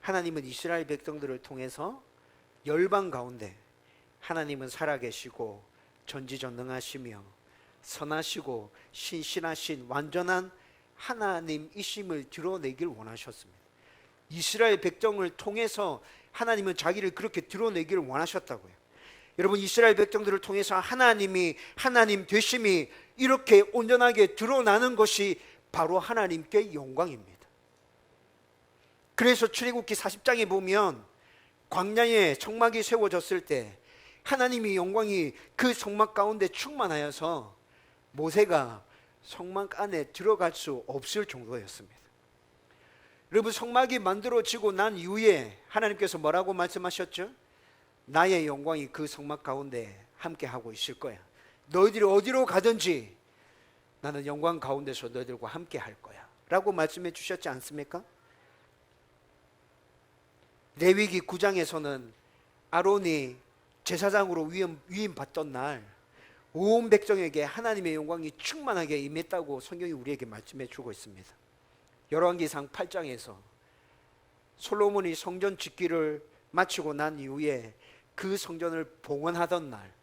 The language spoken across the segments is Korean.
하나님은 이스라엘 백성들을 통해서 열방 가운데 하나님은 살아계시고 전지전능하시며 선하시고 신실하신 완전한 하나님이심을 드러내길 원하셨습니다. 이스라엘 백성을 통해서 하나님은 자기를 그렇게 드러내기를 원하셨다고요. 여러분, 이스라엘 백성들을 통해서 하나님이 하나님 되심이 이렇게 온전하게 드러나는 것이 바로 하나님께 영광입니다. 그래서 출애굽기 40장에 보면 광야에 성막이 세워졌을 때 하나님의 영광이 그 성막 가운데 충만하여서 모세가 성막 안에 들어갈 수 없을 정도였습니다. 여러분, 성막이 만들어지고 난 이후에 하나님께서 뭐라고 말씀하셨죠? 나의 영광이 그 성막 가운데 함께 하고 있을 거야. 너희들이 어디로 가든지 나는 영광 가운데서 너희들과 함께 할 거야 라고 말씀해 주셨지 않습니까? 레위기 9장에서는 아론이 제사장으로 위임받던 날 온 백성에게 하나님의 영광이 충만하게 임했다고 성경이 우리에게 말씀해 주고 있습니다. 열왕기상 8장에서 솔로몬이 성전 짓기를 마치고 난 이후에 그 성전을 봉헌하던 날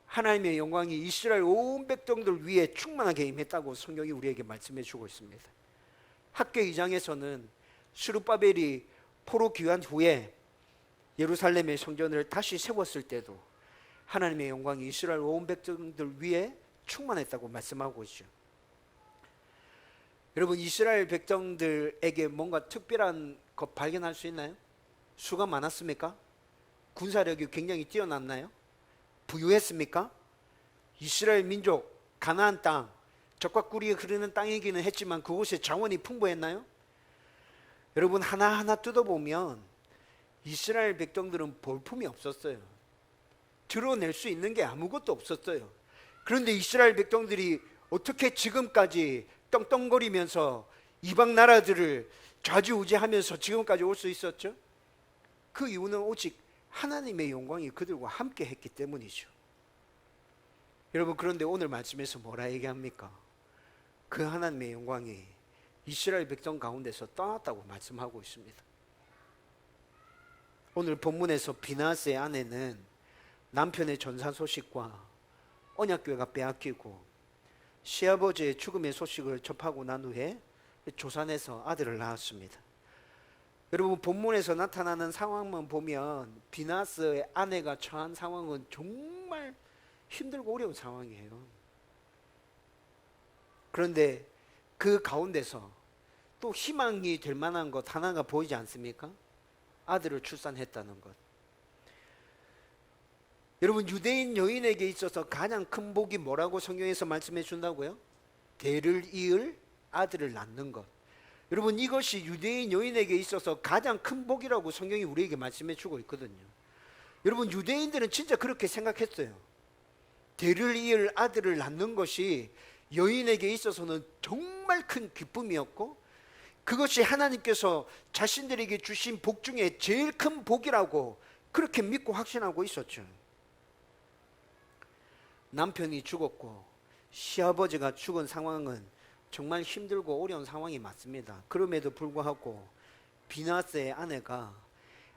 하나님의 영광이 이스라엘 온 백성들 위에 충만하게 임했다고 성경이 우리에게 말씀해 주고 있습니다. 학교 2장에서는 스룹바벨이 포로 귀환 후에 예루살렘의 성전을 다시 세웠을 때도 하나님의 영광이 이스라엘 온 백성들 위에 충만했다고 말씀하고 있죠. 여러분, 이스라엘 백성들에게 뭔가 특별한 것 발견할 수 있나요? 수가 많았습니까? 군사력이 굉장히 뛰어났나요? 부유했습니까? 이스라엘 민족, 가나안 땅, 젖과 꿀이 흐르는 땅이기는 했지만 그곳에 자원이 풍부했나요? 여러분, 하나하나 뜯어보면 이스라엘 백성들은 볼품이 없었어요. 드러낼 수 있는 게 아무것도 없었어요. 그런데 이스라엘 백성들이 어떻게 지금까지 떵떵거리면서 이방 나라들을 좌지우지하면서 지금까지 올 수 있었죠? 그 이유는 오직 하나님의 영광이 그들과 함께 했기 때문이죠. 여러분, 그런데 오늘 말씀에서 뭐라 얘기합니까? 그 하나님의 영광이 이스라엘 백성 가운데서 떠났다고 말씀하고 있습니다. 오늘 본문에서 비나스의 아내는 남편의 전사 소식과 언약궤가 빼앗기고 시아버지의 죽음의 소식을 접하고 난 후에 조산에서 아들을 낳았습니다. 여러분, 본문에서 나타나는 상황만 보면 비나스의 아내가 처한 상황은 정말 힘들고 어려운 상황이에요. 그런데 그 가운데서 또 희망이 될 만한 것 하나가 보이지 않습니까? 아들을 출산했다는 것. 여러분, 유대인 여인에게 있어서 가장 큰 복이 뭐라고 성경에서 말씀해 준다고요? 대를 이을 아들을 낳는 것. 여러분, 이것이 유대인 여인에게 있어서 가장 큰 복이라고 성경이 우리에게 말씀해 주고 있거든요. 여러분, 유대인들은 진짜 그렇게 생각했어요. 대를 이을 아들을 낳는 것이 여인에게 있어서는 정말 큰 기쁨이었고 그것이 하나님께서 자신들에게 주신 복 중에 제일 큰 복이라고 그렇게 믿고 확신하고 있었죠. 남편이 죽었고 시아버지가 죽은 상황은 정말 힘들고 어려운 상황이 맞습니다. 그럼에도 불구하고 비나스의 아내가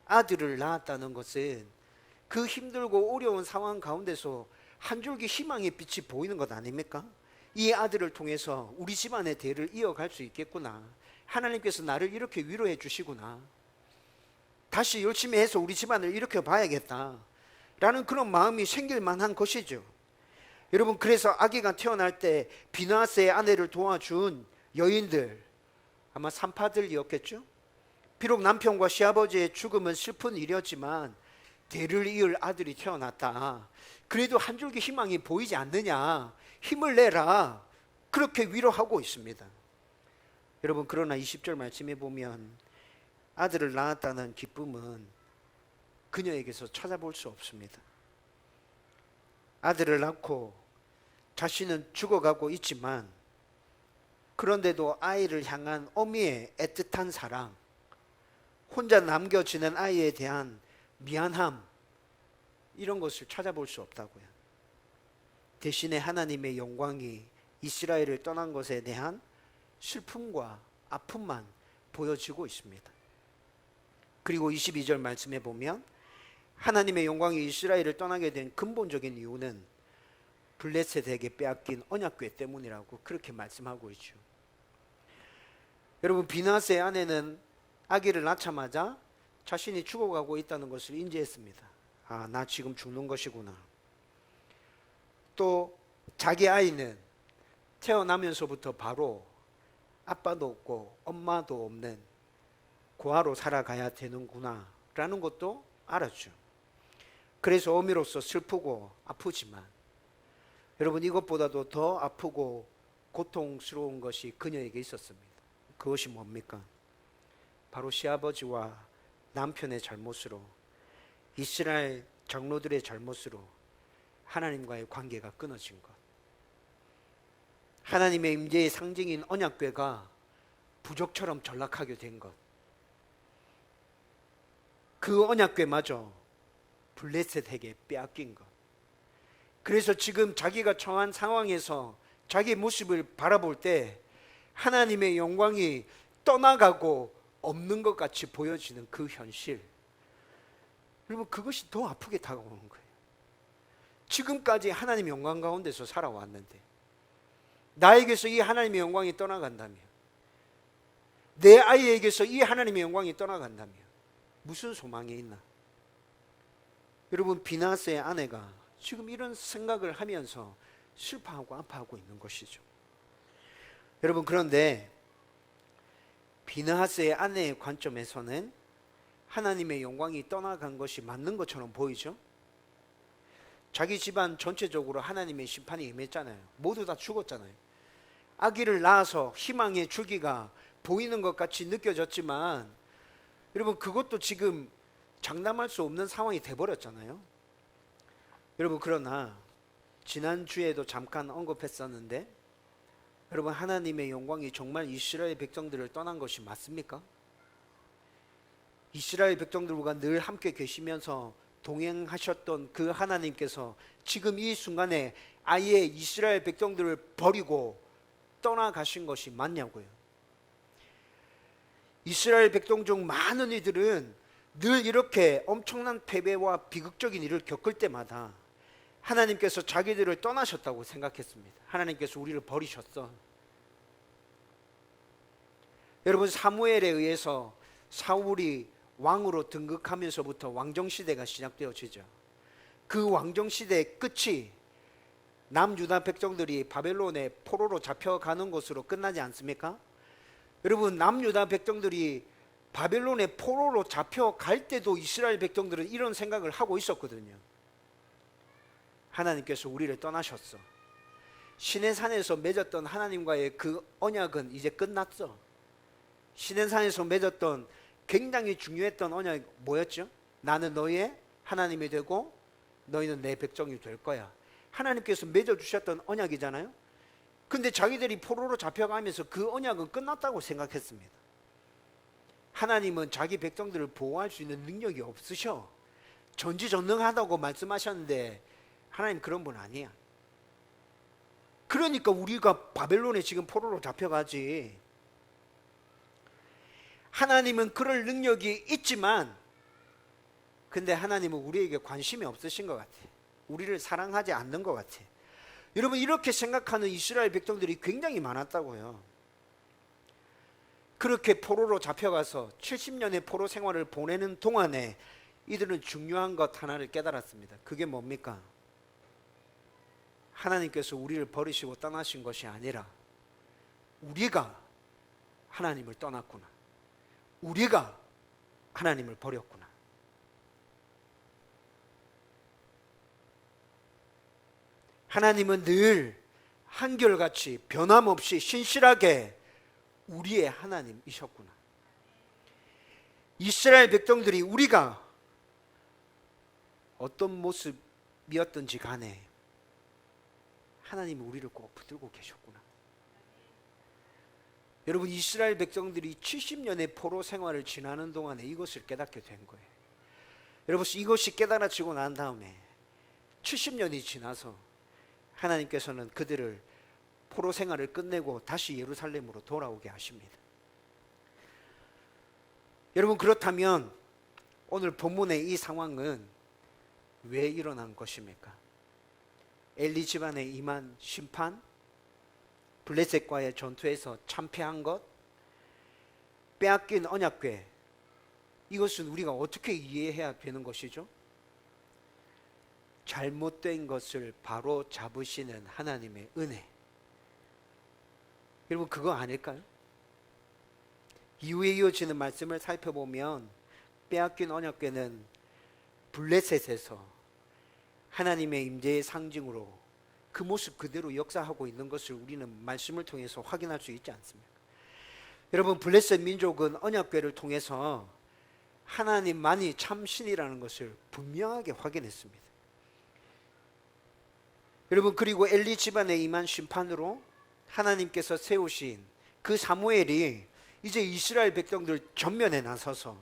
아들을 낳았다는 것은 그 힘들고 어려운 상황 가운데서 한 줄기 희망의 빛이 보이는 것 아닙니까? 이 아들을 통해서 우리 집안의 대를 이어갈 수 있겠구나. 하나님께서 나를 이렇게 위로해 주시구나. 다시 열심히 해서 우리 집안을 이렇게 봐야겠다 라는 그런 마음이 생길 만한 것이죠. 여러분, 그래서 아기가 태어날 때 비나스의 아내를 도와준 여인들, 아마 산파들이었겠죠. 비록 남편과 시아버지의 죽음은 슬픈 일이었지만 대를 이을 아들이 태어났다. 그래도 한 줄기 희망이 보이지 않느냐, 힘을 내라, 그렇게 위로하고 있습니다. 여러분, 그러나 20절 말씀에 보면 아들을 낳았다는 기쁨은 그녀에게서 찾아볼 수 없습니다. 아들을 낳고 자신은 죽어가고 있지만 그런데도 아이를 향한 어미의 애틋한 사랑, 혼자 남겨지는 아이에 대한 미안함, 이런 것을 찾아볼 수 없다고요. 대신에 하나님의 영광이 이스라엘을 떠난 것에 대한 슬픔과 아픔만 보여지고 있습니다. 그리고 22절 말씀해 보면 하나님의 영광이 이스라엘을 떠나게 된 근본적인 이유는 블레셋에게 빼앗긴 언약궤 때문이라고 그렇게 말씀하고 있죠. 여러분, 비나스의 아내는 아기를 낳자마자 자신이 죽어가고 있다는 것을 인지했습니다. 아, 나 지금 죽는 것이구나. 또 자기 아이는 태어나면서부터 바로 아빠도 없고 엄마도 없는 고아로 살아가야 되는구나 라는 것도 알았죠. 그래서 어미로서 슬프고 아프지만 여러분, 이것보다도 더 아프고 고통스러운 것이 그녀에게 있었습니다. 그것이 뭡니까? 바로 시아버지와 남편의 잘못으로, 이스라엘 장로들의 잘못으로 하나님과의 관계가 끊어진 것, 하나님의 임재의 상징인 언약궤가 부적처럼 전락하게 된 것, 그 언약궤마저 블레셋에게 빼앗긴 것. 그래서 지금 자기가 처한 상황에서 자기의 모습을 바라볼 때 하나님의 영광이 떠나가고 없는 것 같이 보여지는 그 현실, 여러분, 그것이 더 아프게 다가오는 거예요. 지금까지 하나님의 영광 가운데서 살아왔는데 나에게서 이 하나님의 영광이 떠나간다면, 내 아이에게서 이 하나님의 영광이 떠나간다면 무슨 소망이 있나? 여러분, 비나스의 아내가 지금 이런 생각을 하면서 슬퍼하고 아파하고 있는 것이죠. 여러분, 그런데 비나스의 아내의 관점에서는 하나님의 영광이 떠나간 것이 맞는 것처럼 보이죠. 자기 집안 전체적으로 하나님의 심판이 임했잖아요. 모두 다 죽었잖아요. 아기를 낳아서 희망의 줄기가 보이는 것 같이 느껴졌지만 여러분, 그것도 지금 장담할 수 없는 상황이 돼버렸잖아요. 여러분, 그러나 지난주에도 잠깐 언급했었는데 여러분, 하나님의 영광이 정말 이스라엘 백성들을 떠난 것이 맞습니까? 이스라엘 백성들과 늘 함께 계시면서 동행하셨던 그 하나님께서 지금 이 순간에 아예 이스라엘 백성들을 버리고 떠나가신 것이 맞냐고요. 이스라엘 백성 중 많은 이들은 늘 이렇게 엄청난 패배와 비극적인 일을 겪을 때마다 하나님께서 자기들을 떠나셨다고 생각했습니다. 하나님께서 우리를 버리셨어. 여러분, 사무엘에 의해서 사울이 왕으로 등극하면서부터 왕정시대가 시작되어지죠. 그 왕정시대의 끝이 남유다 백성들이 바벨론의 포로로 잡혀가는 것으로 끝나지 않습니까? 여러분, 남유다 백성들이 바벨론의 포로로 잡혀갈 때도 이스라엘 백성들은 이런 생각을 하고 있었거든요. 하나님께서 우리를 떠나셨어. 시내산에서 맺었던 하나님과의 그 언약은 이제 끝났어. 시내산에서 맺었던 굉장히 중요했던 언약이 뭐였죠? 나는 너희의 하나님이 되고 너희는 내 백성이 될 거야. 하나님께서 맺어주셨던 언약이잖아요. 근데 자기들이 포로로 잡혀가면서 그 언약은 끝났다고 생각했습니다. 하나님은 자기 백성들을 보호할 수 있는 능력이 없으셔. 전지전능하다고 말씀하셨는데 하나님 그런 분 아니야. 그러니까 우리가 바벨론에 지금 포로로 잡혀가지. 하나님은 그럴 능력이 있지만 근데 하나님은 우리에게 관심이 없으신 것 같아. 우리를 사랑하지 않는 것 같아. 여러분, 이렇게 생각하는 이스라엘 백성들이 굉장히 많았다고요. 그렇게 포로로 잡혀가서 70년의 포로 생활을 보내는 동안에 이들은 중요한 것 하나를 깨달았습니다. 그게 뭡니까? 하나님께서 우리를 버리시고 떠나신 것이 아니라 우리가 하나님을 떠났구나. 우리가 하나님을 버렸구나. 하나님은 늘 한결같이 변함없이 신실하게 우리의 하나님이셨구나. 이스라엘 백성들이 우리가 어떤 모습이었든지 간에 하나님은 우리를 꼭 붙들고 계셨구나. 여러분, 이스라엘 백성들이 70년의 포로 생활을 지나는 동안에 이것을 깨닫게 된 거예요. 여러분, 이것이 깨달아지고 난 다음에 70년이 지나서 하나님께서는 그들을 포로 생활을 끝내고 다시 예루살렘으로 돌아오게 하십니다. 여러분, 그렇다면 오늘 본문의 이 상황은 왜 일어난 것입니까? 엘리 집안에 임한 심판, 블레셋과의 전투에서 참패한 것, 빼앗긴 언약궤, 이것은 우리가 어떻게 이해해야 되는 것이죠? 잘못된 것을 바로 잡으시는 하나님의 은혜. 여러분, 그거 아닐까요? 이후에 이어지는 말씀을 살펴보면 빼앗긴 언약궤는 블레셋에서 하나님의 임재의 상징으로 그 모습 그대로 역사하고 있는 것을 우리는 말씀을 통해서 확인할 수 있지 않습니까? 여러분, 블레셋 민족은 언약궤를 통해서 하나님만이 참신이라는 것을 분명하게 확인했습니다. 여러분, 그리고 엘리 집안에 임한 심판으로 하나님께서 세우신 그 사무엘이 이제 이스라엘 백성들 전면에 나서서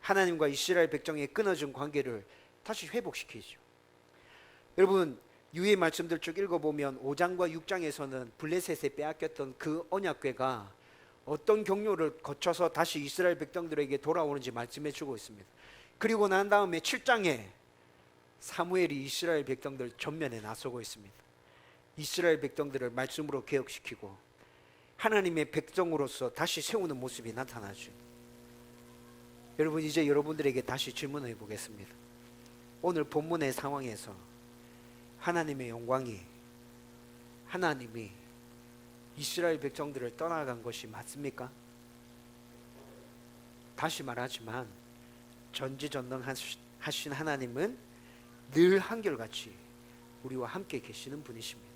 하나님과 이스라엘 백성의 끊어진 관계를 다시 회복시키죠. 여러분, 유의 말씀들 쭉 읽어보면 5장과 6장에서는 블레셋에 빼앗겼던 그 언약궤가 어떤 경로를 거쳐서 다시 이스라엘 백성들에게 돌아오는지 말씀해 주고 있습니다. 그리고 난 다음에 7장에 사무엘이 이스라엘 백성들 전면에 나서고 있습니다. 이스라엘 백성들을 말씀으로 개혁시키고 하나님의 백성으로서 다시 세우는 모습이 나타나죠. 여러분, 이제 여러분들에게 다시 질문해 보겠습니다. 오늘 본문의 상황에서 하나님의 영광이, 하나님이 이스라엘 백성들을 떠나간 것이 맞습니까? 다시 말하지만 전지전능하신 하나님은 늘 한결같이 우리와 함께 계시는 분이십니다.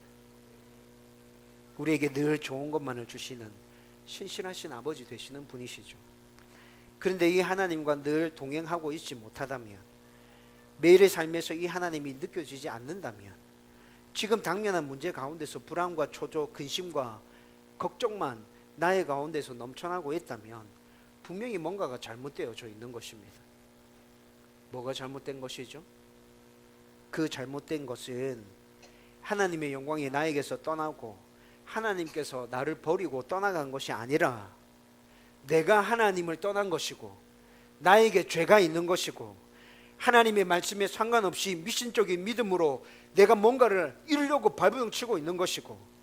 우리에게 늘 좋은 것만을 주시는 신실하신 아버지 되시는 분이시죠. 그런데 이 하나님과 늘 동행하고 있지 못하다면, 매일의 삶에서 이 하나님이 느껴지지 않는다면, 지금 당면한 문제 가운데서 불안과 초조, 근심과 걱정만 나의 가운데서 넘쳐나고 있다면 분명히 뭔가가 잘못되어져 있는 것입니다. 뭐가 잘못된 것이죠? 그 잘못된 것은 하나님의 영광이 나에게서 떠나고 하나님께서 나를 버리고 떠나간 것이 아니라 내가 하나님을 떠난 것이고 나에게 죄가 있는 것이고 하나님의 말씀에 상관없이 미신적인 믿음으로 내가 뭔가를 이루려고 발버둥치고 있는 것이고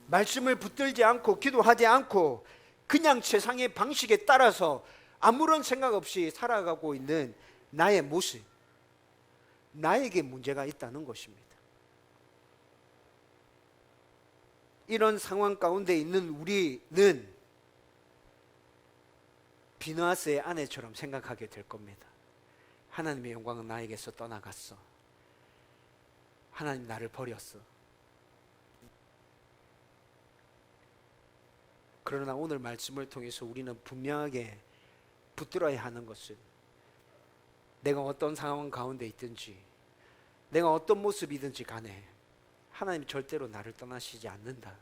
말씀을 붙들지 않고 기도하지 않고 그냥 세상의 방식에 따라서 아무런 생각 없이 살아가고 있는 나의 모습, 나에게 문제가 있다는 것입니다. 이런 상황 가운데 있는 우리는 비느하스의 아내처럼 생각하게 될 겁니다. 하나님의 영광은 나에게서 떠나갔어. 하나님 나를 버렸어. 그러나 오늘 말씀을 통해서 우리는 분명하게 붙들어야 하는 것은 내가 어떤 상황 가운데 있든지 내가 어떤 모습이든지 간에 하나님 절대로 나를 떠나시지 않는다.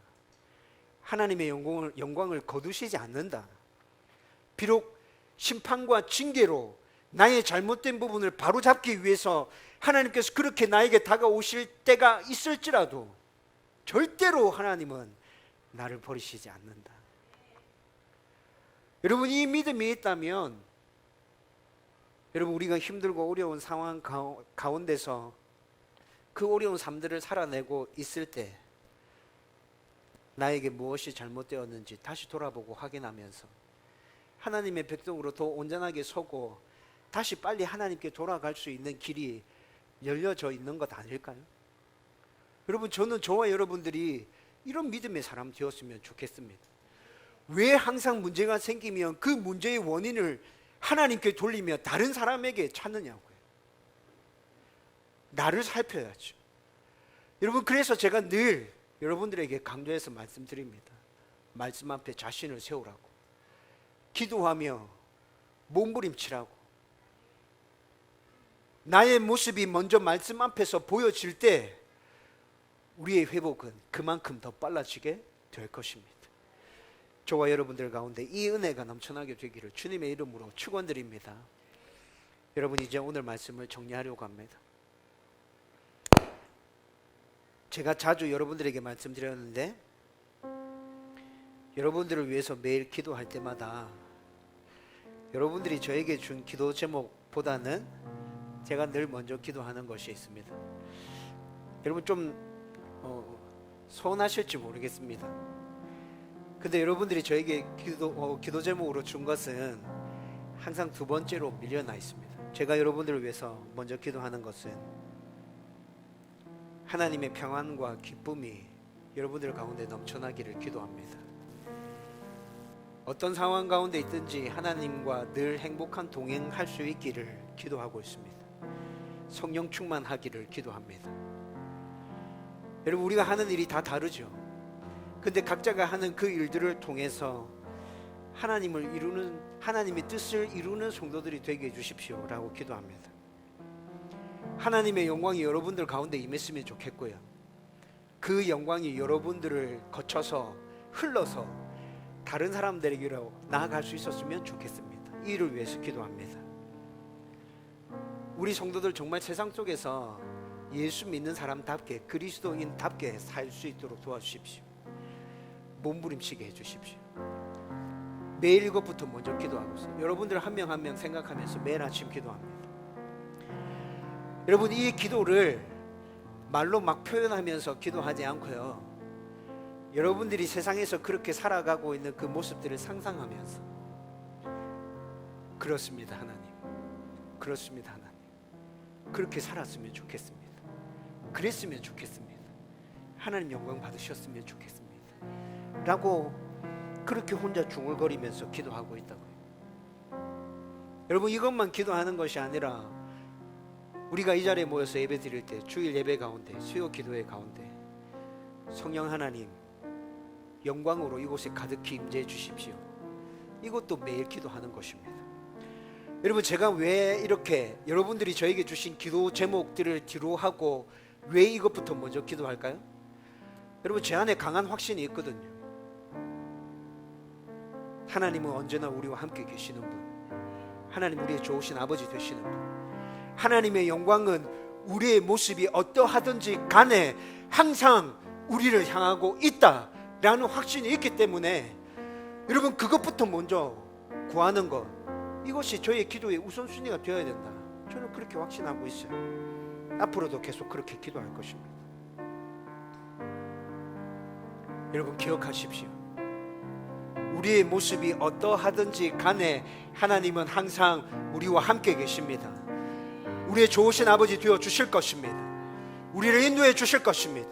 하나님의 영광을 거두시지 않는다. 비록 심판과 징계로 나의 잘못된 부분을 바로잡기 위해서 하나님께서 그렇게 나에게 다가오실 때가 있을지라도 절대로 하나님은 나를 버리시지 않는다. 여러분, 이 믿음이 있다면 여러분, 우리가 힘들고 어려운 상황 가운데서 그 어려운 삶들을 살아내고 있을 때 나에게 무엇이 잘못되었는지 다시 돌아보고 확인하면서 하나님의 백성으로 더 온전하게 서고 다시 빨리 하나님께 돌아갈 수 있는 길이 열려져 있는 것 아닐까요? 여러분, 저는 저와 여러분들이 이런 믿음의 사람 되었으면 좋겠습니다. 왜 항상 문제가 생기면 그 문제의 원인을 하나님께 돌리며 다른 사람에게 찾느냐고요. 나를 살펴야죠. 여러분, 그래서 제가 늘 여러분들에게 강조해서 말씀드립니다. 말씀 앞에 자신을 세우라고, 기도하며 몸부림치라고. 나의 모습이 먼저 말씀 앞에서 보여질 때 우리의 회복은 그만큼 더 빨라지게 될 것입니다. 저와 여러분들 가운데 이 은혜가 넘쳐나게 되기를 주님의 이름으로 축원드립니다. 여러분, 이제 오늘 말씀을 정리하려고 합니다. 제가 자주 여러분들에게 말씀드렸는데 여러분들을 위해서 매일 기도할 때마다 여러분들이 저에게 준 기도 제목보다는 제가 늘 먼저 기도하는 것이 있습니다. 여러분 좀 서운하실지 모르겠습니다. 근데 여러분들이 저에게 기도 제목으로 준 것은 항상 두 번째로 밀려나 있습니다. 제가 여러분들을 위해서 먼저 기도하는 것은 하나님의 평안과 기쁨이 여러분들 가운데 넘쳐나기를 기도합니다. 어떤 상황 가운데 있든지 하나님과 늘 행복한 동행할 수 있기를 기도하고 있습니다. 성령 충만하기를 기도합니다. 여러분, 우리가 하는 일이 다 다르죠. 근데 각자가 하는 그 일들을 통해서 하나님의 뜻을 이루는 성도들이 되게 해주십시오 라고 기도합니다. 하나님의 영광이 여러분들 가운데 임했으면 좋겠고요, 그 영광이 여러분들을 거쳐서 흘러서 다른 사람들에게로 나아갈 수 있었으면 좋겠습니다. 이 일을 위해서 기도합니다. 우리 성도들 정말 세상 속에서 예수 믿는 사람답게, 그리스도인답게 살 수 있도록 도와주십시오. 몸부림치게 해주십시오. 매일 이것부터 먼저 기도하고 있어요. 여러분들 한 명 한 명 생각하면서 매일 아침 기도합니다. 여러분, 이 기도를 말로 막 표현하면서 기도하지 않고요, 여러분들이 세상에서 그렇게 살아가고 있는 그 모습들을 상상하면서, 그렇습니다 하나님, 그렇습니다 하나님, 그렇게 살았으면 좋겠습니다, 그랬으면 좋겠습니다, 하나님 영광 받으셨으면 좋겠습니다 라고 그렇게 혼자 중얼거리면서 기도하고 있다고요. 여러분, 이것만 기도하는 것이 아니라 우리가 이 자리에 모여서 예배 드릴 때, 주일 예배 가운데, 수요 기도회 가운데 성령 하나님 영광으로 이곳에 가득히 임재해 주십시오, 이것도 매일 기도하는 것입니다. 여러분, 제가 왜 이렇게 여러분들이 저에게 주신 기도 제목들을 뒤로 하고 왜 이것부터 먼저 기도할까요? 여러분, 제 안에 강한 확신이 있거든요. 하나님은 언제나 우리와 함께 계시는 분, 하나님 우리의 좋으신 아버지 되시는 분, 하나님의 영광은 우리의 모습이 어떠하든지 간에 항상 우리를 향하고 있다라는 확신이 있기 때문에 여러분, 그것부터 먼저 구하는 것, 이것이 저의 기도의 우선순위가 되어야 된다, 저는 그렇게 확신하고 있어요. 앞으로도 계속 그렇게 기도할 것입니다. 여러분, 기억하십시오. 우리의 모습이 어떠하든지 간에 하나님은 항상 우리와 함께 계십니다. 우리의 좋으신 아버지 되어 주실 것입니다. 우리를 인도해 주실 것입니다.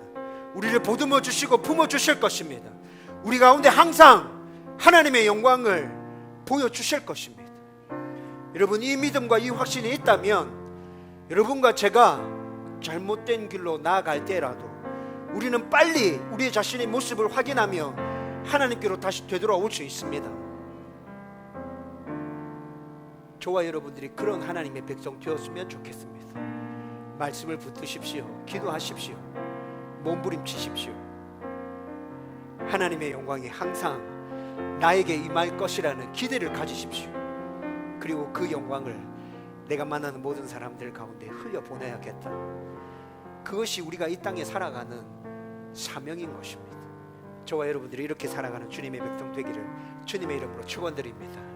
우리를 보듬어 주시고 품어 주실 것입니다. 우리 가운데 항상 하나님의 영광을 보여 주실 것입니다. 여러분, 이 믿음과 이 확신이 있다면 여러분과 제가 잘못된 길로 나아갈 때라도 우리는 빨리 우리 자신의 모습을 확인하며 하나님께로 다시 되돌아올 수 있습니다. 저와 여러분들이 그런 하나님의 백성 되었으면 좋겠습니다. 말씀을 붙드십시오. 기도하십시오. 몸부림치십시오. 하나님의 영광이 항상 나에게 임할 것이라는 기대를 가지십시오. 그리고 그 영광을 내가 만나는 모든 사람들 가운데 흘려보내야겠다. 그것이 우리가 이 땅에 살아가는 사명인 것입니다. 저와 여러분들이 이렇게 살아가는 주님의 백성 되기를 주님의 이름으로 축원드립니다.